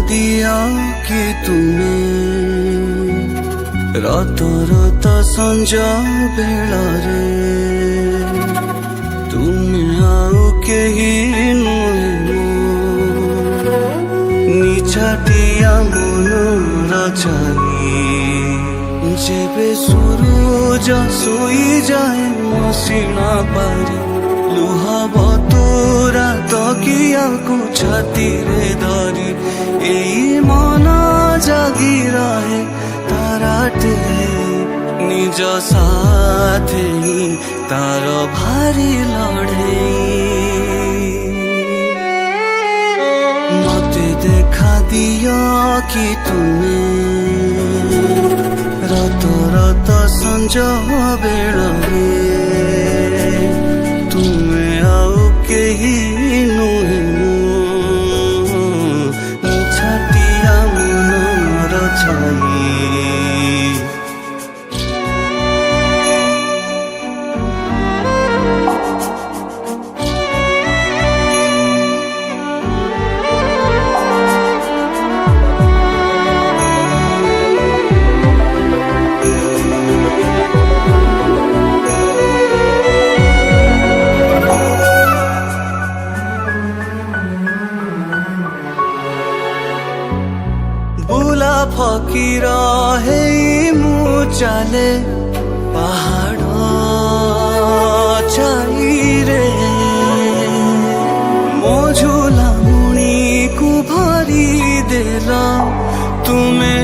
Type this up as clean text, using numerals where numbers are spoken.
दिया कि तुमे रात रात संजा बेला रे तुमे आउ केही नुहे निछाटिया मनर छानी जेबे सूरज सोई जाए मसिना पारे लुहा बतुरा तकिया को छाती रे धरी एई मन जागी रहे ताराटे निज साथे तार भारी लड़े मते देखा दिया कि तुमे रात रात संजा बेला तुमे आउ केही नुहे निछाटिया मनर छाई बुला फकीर हे मु चले पहाड़ छाई रे मो झूला मुणी को भरी देला तुमे